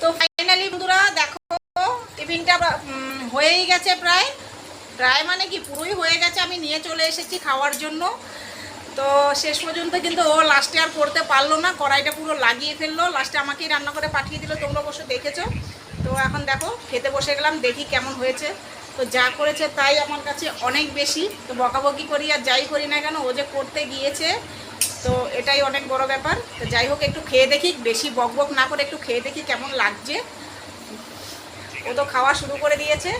তো ফাইনালি বন্ধুরা দেখো টিফিনটা হয়েই গেছে, প্রায় প্রায় মানে কি পুরোই হয়ে গেছে। আমি নিয়ে চলে এসেছি খাওয়ার জন্য। তো শেষ পর্যন্ত কিন্তু ও লাস্টে আর করতে পারলো না, কড়াইটা পুরো লাগিয়ে ফেললো, লাস্টে আমাকেই রান্না করে পাঠিয়ে দিল। তোমরা অবশ্য দেখেছো। তো এখন দেখো খেতে বসে গেলাম, দেখি কেমন হয়েছে। তো যা করেছে তাই আমার কাছে অনেক বেশি। তো বকাবকি করি আর যাই করি না কেন, ও যে করতে গিয়েছে, তো এটাই অনেক বড় ব্যাপার। তো যাই হোক, একটু খেয়ে দেখি, বেশি বক বক না করে একটু খেয়ে দেখি কেমন লাগছে। ও তো খাওয়া শুরু করে দিয়েছে।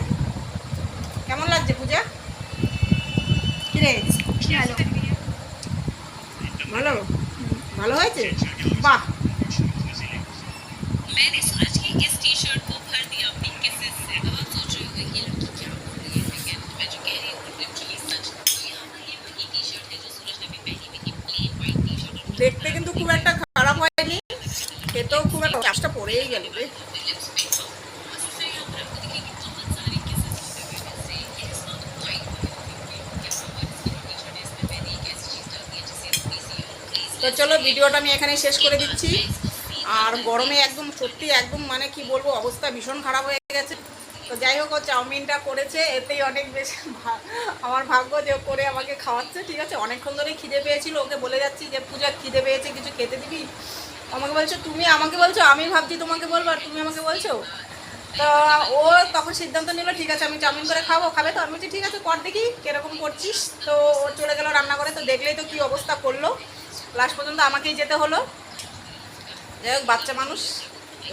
কেমন লাগছে পূজা? ভালো ভালো ভালো হয়েছে, বাহ। দেখতে কিন্তু খুব একটা খারাপ হয়নি, খেতেও খুব একটা চাষটা পড়েই গেল রে। তো চলো ভিডিওটা আমি এখানে শেষ করে দিচ্ছি। আর গরমে একদম সত্যি একদম মানে কি বলবো, অবস্থা ভীষণ খারাপ হয়ে গেছে। তো যাই হোক, ও চাউমিনটা করেছে, এতেই অনেক বেশি আমার ভাগ্য যে করে আমাকে খাওয়াচ্ছে। ঠিক আছে, অনেকক্ষণ ধরে খিদে পেয়েছিল, ওকে বলে যাচ্ছি যে পূজা খিদে পেয়েছে, কিছু খেতে দিবি। আমাকে বলছো তুমি আমাকে বলছো, আমি ভাবছি তোমাকে বলবো আর তুমি আমাকে বলছো। তো ও তখন সিদ্ধান্ত নিল ঠিক আছে আমি চাউমিন করে খাবো, খাবে তো। আমি বলছি ঠিক আছে কর দেখি কিরকম করছিস। তো ও চলে গেল রান্না করে। তো দেখলেই তো কি অবস্থা করলো, লাস্ট পর্যন্ত আমাকেই যেতে হলো। যাই হোক, বাচ্চা মানুষ,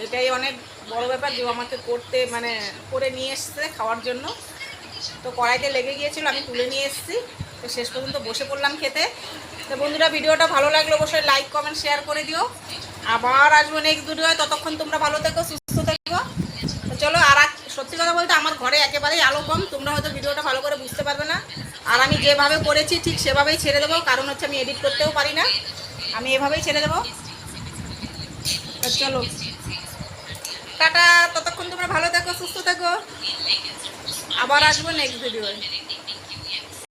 এটাই অনেক বড় ব্যাপার যে আমাকে করতে মানে করে নিয়ে এসছে খাওয়ার জন্য। তো কড়াইতে লেগে গিয়েছিল, আমি তুলে নিয়ে এসেছি। তো শেষ পর্যন্ত বসে পড়লাম খেতে। তো বন্ধুরা, ভিডিওটা ভালো লাগলে অবশ্যই লাইক কমেন্ট শেয়ার করে দিও। আবার আসবো নেক্সট ভিডিওয়, ততক্ষণ তোমরা ভালো থেকো, সুস্থ থেকো। তো চলো, আর সত্যি কথা বলতে আমার ঘরে একেবারেই আলো কম, তোমরা হয়তো ভিডিওটা ভালো করে বুঝতে পারবে না। আর আমি যেভাবে করেছি ঠিক সেভাবেই ছেড়ে দেবো, কারণ হচ্ছে আমি এডিট করতেও পারি না, আমি এভাবেই ছেড়ে দেবো। চলো টাটা, ততক্ষণ তোমরা ভালো থেকো, সুস্থ থেকো। আবার আসবো নেক্সট ভিডিওয়ে।